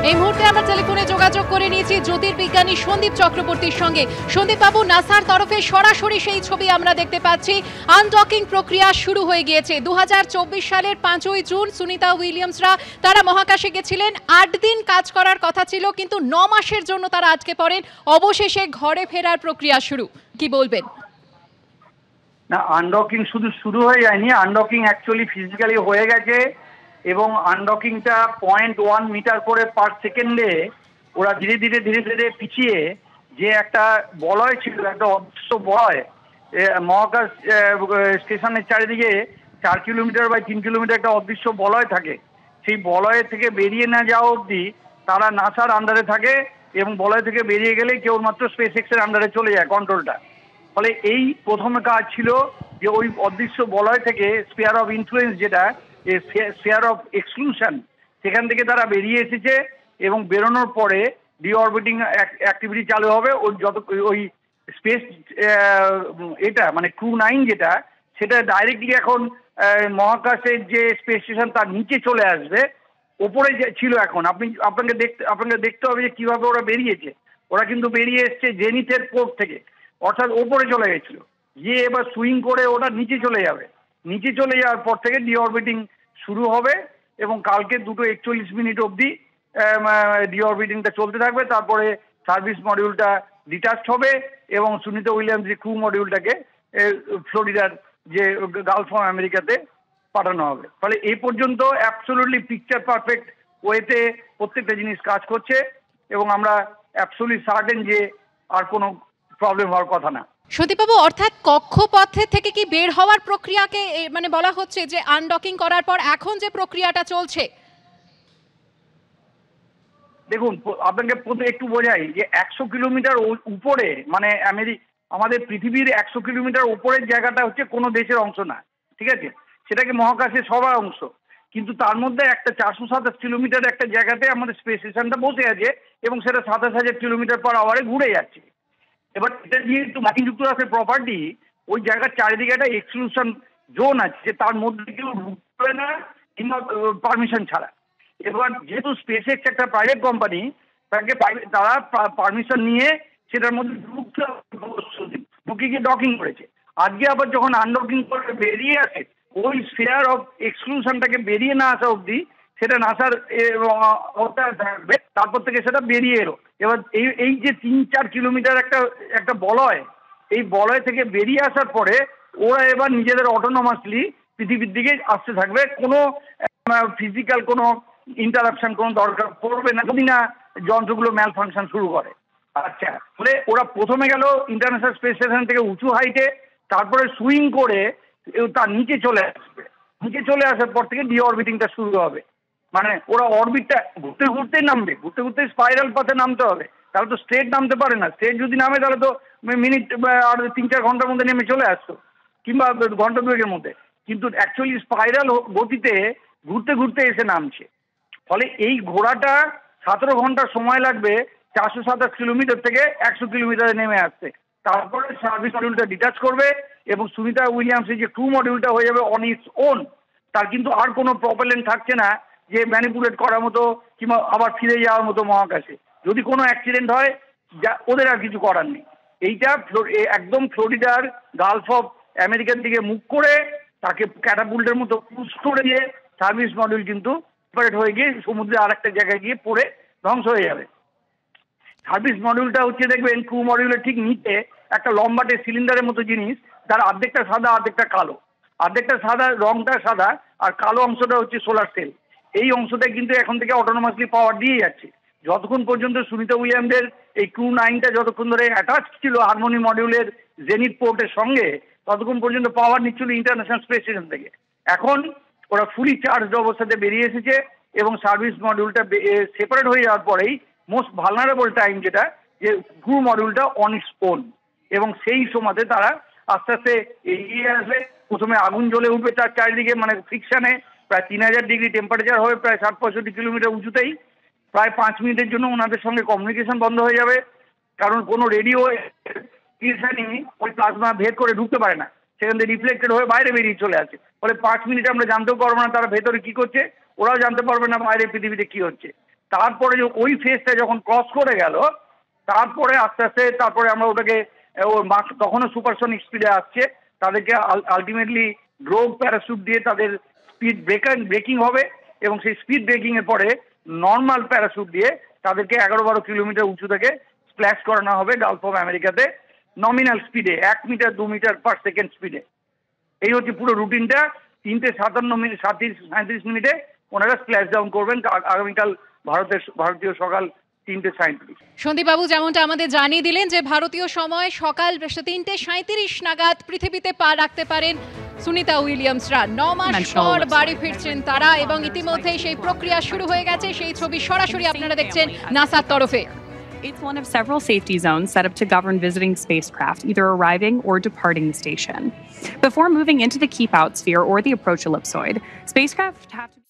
এই মুহূর্তে আমরা টেলিফোনে যোগাযোগ করে নিয়েছি জ্যোতির্বিজ্ঞানী সন্দীপ চক্রবর্তীর সঙ্গে। সন্দীপ বাবু, নাসার তরফে সরাসরি সেই ছবি আমরা দেখতে পাচ্ছি। আনডকিং প্রক্রিয়া শুরু হয়ে গিয়েছে। 2024 সালের 5ই জুন সুনিতা উইলিয়ামসরা তারা মহাকাশে গেছিলেন। 8 দিন কাজ করার কথা ছিল, কিন্তু 9 মাসের জন্য তারা আটকে পড়েন। অবশেষে ঘরে ফেরার প্রক্রিয়া শুরু, কি বলবেন? না, আনডকিং শুরু হয়ে যায়নি। আনডকিং অ্যাকচুয়ালি ফিজিক্যালি হয়ে গেছে এবং আনডকিংটা 0.1 মিটার করে পার সেকেন্ডে ওরা ধীরে ধীরে পিছিয়ে যে একটা বলয় ছিল, একটা অদৃশ্য বলয় মহাকাশ স্টেশনের চারিদিকে 4 কিলোমিটার বাই 3 কিলোমিটার একটা অদৃশ্য বলয় থাকে। সেই বলয় থেকে বেরিয়ে না যাওয়া অবধি তারা নাসার আন্ডারে থাকে এবং বলয় থেকে বেরিয়ে গেলে কেবলমাত্র স্পেস এক্সের আন্ডারে চলে যায় কন্ট্রোলটা। ফলে এই প্রথমে কাজ ছিল যে ওই অদৃশ্য বলয় থেকে স্ফিয়ার অফ ইনফ্লুয়েন্স, যেটা স্ফিয়ার অফ এক্সক্লুশন, সেখান থেকে তারা বেরিয়ে এসেছে এবং বেরোনোর পরে ডিঅরবিটিং অ্যাক্টিভিটি চালু হবে। ওই স্পেস এটা মানে ক্রু 9 যেটা, সেটা ডাইরেক্টলি এখন মহাকাশের যে স্পেস স্টেশন তার নিচে চলে আসবে। ওপরে যে ছিল এখন আপনাকে দেখতে হবে যে কিভাবে ওরা বেরিয়েছে। ওরা কিন্তু বেরিয়ে এসছে জেনিথের পোর্ট থেকে, অর্থাৎ ওপরে চলে গেছিল, গিয়ে এবার সুইং করে ওটা নিচে চলে যাবে। নিচে চলে যাওয়ার পর থেকে ডিঅরবিটিং শুরু হবে এবং কালকে 2:41 অবধি ডিঅরবিটিংটা চলতে থাকবে। তারপরে সার্ভিস মডিউলটা ডিটাচড হবে এবং সুনিতা উইলিয়ামস যে ক্রু মডিউলটাকে ফ্লোরিডার যে গালফ অফ আমেরিকাতে পাঠানো হবে। ফলে এই পর্যন্ত অ্যাবসলিউটলি পিকচার পারফেক্ট ওয়েতে প্রত্যেকটা জিনিস কাজ করছে এবং আমরা অ্যাবসলিউটলি সার্টেন যে আর কোনো প্রবলেম হওয়ার কথা না। সন্দীপবাবু, অর্থাৎ কক্ষপথে থেকে কি বের হওয়ার প্রক্রিয়াকে মানে বলা হচ্ছে যে আনডকিং করার পর এখন যে প্রক্রিয়াটা চলছে? দেখুন, আপনাকে প্রথমে একটু বোঝাই যে 100 কিলোমিটার উপরে, মানে আমাদের পৃথিবীর 100 কিলোমিটার উপরের জায়গাটা হচ্ছে কোনো দেশের অংশ না, ঠিক আছে? সেটাকে মহাকাশের সবার অংশ। কিন্তু তার মধ্যে একটা 427 কিলোমিটার একটা জায়গাতে আমাদের স্পেস স্টেশনটা বসে আছে এবং সেটা 27,000 কিলোমিটার পার আওয়ারে ঘুরে যাচ্ছে। এবার এটা যেহেতু মার্কিন যুক্তরাষ্ট্রের প্রপার্টি, ওই জায়গার চারিদিকে একটা এক্সক্লুশন জোন আছে, তার মধ্যে কেউ ঢুকতে না কিংবা পারমিশন ছাড়া। এবার যেহেতু স্পেস এক্স একটা প্রাইভেট কোম্পানি, তারা পারমিশন নিয়ে সেটার মধ্যে ঢুকে গিয়ে ডকিং করেছে। আজকে আবার যখন আনডকিং করে বেরিয়ে আসে, ওই স্ফিয়ার অফ এক্সক্লুশনটাকে বেরিয়ে না আসা অবধি সেটা নাসার থাকবে, তারপর থেকে সেটা বেরিয়ে এলো। এবার এই যে 3-4 কিলোমিটার একটা বলয়, এই বলয় থেকে বেরিয়ে আসার পরে ওরা এবার নিজেদের অটোনমাসলি পৃথিবীর দিকে আসতে থাকবে। কোনো ফিজিক্যাল কোনো ইন্টারাপশন কোনো দরকার পড়বে না যদি না যন্ত্রগুলো ম্যাল ফাংশন শুরু করে। আচ্ছা, ফলে ওরা প্রথমে গেল ইন্টারন্যাশনাল স্পেস স্টেশন থেকে উঁচু হাইটে, তারপরে সুইং করে তার নিচে চলে আসবে। নিচে চলে আসার পর থেকে ডিঅরবিটিংটা শুরু হবে। মানে ওরা অরবিটটা ঘুরতে নামবে, ঘুরতে স্পাইরাল পথে নামতে হবে। তাহলে তো স্ট্রেট নামতে পারে না। স্ট্রেট যদি নামে তাহলে তো মিনিট আর 3-4 ঘন্টার মধ্যে নেমে চলে আসতো, কিংবা ঘন্টা 2-এর মধ্যে। কিন্তু অ্যাকচুয়ালি স্পাইরাল গতিতে ঘুরতে এসে নামছে। ফলে এই ঘোড়াটা 17 ঘন্টা সময় লাগবে 427 কিলোমিটার থেকে 100 কিলোমিটারে নেমে আসতে। তারপরে সার্ভিস মডিউলটা ডিটাচ করবে এবং সুনিতা উইলিয়ামসের যে ক্রু মডিউলটা হয়ে যাবে অন ইটস ওন। তার কিন্তু আর কোনো প্রপেলেন্ট থাকছে না যে ম্যানিপুলেট করার মতো কিংবা আবার ফিরে যাওয়ার মতো মহাকাশে। যদি কোনো অ্যাক্সিডেন্ট হয়, যা ওদের আর কিছু করার নেই। এইটা একদম ফ্লোরিডার গালফ অফ আমেরিকার দিকে মুখ করে তাকে ক্যাটাপুল্টের মতো পুশ করে দিয়ে সার্ভিস মডিউল কিন্তু সেপারেট হয়ে গিয়ে সমুদ্রে আর একটা জায়গায় গিয়ে পড়ে ধ্বংস হয়ে যাবে। সার্ভিস মডিউলটা হচ্ছে দেখবেন ক্রু মডিউলের ঠিক নিচে একটা লম্বাটে সিলিন্ডারের মতো জিনিস, যার অর্ধেকটা সাদা অর্ধেকটা কালো। অর্ধেকটা সাদা, রংটা সাদা, আর কালো অংশটা হচ্ছে সোলার সেল। এই অংশটা কিন্তু এখন থেকে অটোনোমাসলি পাওয়ার দিয়ে যাচ্ছে। যতক্ষণ পর্যন্ত সুনিতা উইলিয়ামসের এই ক্রু 9টা যতক্ষণ ধরে অ্যাটাচ ছিল হারমোনি মডিউলের জেনিথ পোর্টের সঙ্গে, ততক্ষণ পর্যন্ত পাওয়ার নিচ্ছিল ইন্টারন্যাশনাল স্পেস স্টেশন থেকে। এখন ওরা ফুলি চার্জড অবস্থাতে বেরিয়ে এসেছে এবং সার্ভিস মডিউলটা সেপারেট হয়ে যাওয়ার পরেই মোস্ট ভালনারেবল টাইম যেটা, যে ক্রু মডিউলটা অন ইটস ওন, এবং সেই সময়তে তারা আস্তে আস্তে এগিয়ে আসবে। প্রথমে আগুন জ্বলে উঠবে তার চারিদিকে, মানে ফ্রিকশনে প্রায় 3000 ডিগ্রি টেম্পারেচার হবে, প্রায় 60-65 কিলোমিটার উঁচুতেই। প্রায় 5 মিনিটের জন্য ওনাদের সঙ্গে কমিউনিকেশন বন্ধ হয়ে যাবে, কারণ কোনো রেডিও ওই প্লাজমা ভেদ করে ঢুকতে পারে না, সেখান থেকে রিফ্লেক্টেড হয়ে বাইরে বেরিয়ে চলে আসে। ফলে 5 মিনিট আমরা জানতেও পারবো না তারা ভেতরে কি করছে, ওরাও জানতে পারবে না বাইরে পৃথিবীতে কি হচ্ছে। তারপরে ওই ফেজটা যখন ক্রস করে গেল, তারপরে আস্তে আস্তে তারপরে আমরা ওটাকে তখনও সুপারসনিক স্পিডে আসছে, তাদেরকে আলটিমেটলি ড্রোগ প্যারাশুট দিয়ে তাদের স্পিড ব্রেকিং হবে এবং সেই স্পিড ব্রেকিং এর পরে নর্মাল প্যারাশুট দিয়ে তাদেরকে 11-12 কিলোমিটার উঁচু থেকে স্প্ল্যাশ করানো হবে গালফ অফ আমেরিকাতে নমিনাল স্পিডে 1 মিটার 2 মিটার পার সেকেন্ড স্পিডে। এই হচ্ছে পুরো রুটিনটা। 3:57 মিনিটে ওনারা স্প্ল্যাশ ডাউন করবেন আগামীকাল ভারতীয় সকাল 3:37। সন্দীপবাবু যেমনটা আমাদের জানিয়ে দিলেন যে ভারতীয় সময় সকাল 3:37 নাগাদ পৃথিবীতে পা রাখতে পারেন সুনিতা উইলিয়ামসরা। 9 মাস পর বাড়ি ফিরছেন তারা এবং ইতিমধ্যেই সেই প্রক্রিয়া শুরু হয়ে গেছে। সেই ছবি সরাসরি আপনারা দেখছেন নাসার তরফে। It's one of several safety zones set up to govern visiting spacecraft, either arriving or departing the station. Before moving into the Keep Out sphere or the approach ellipsoid, spacecraft have to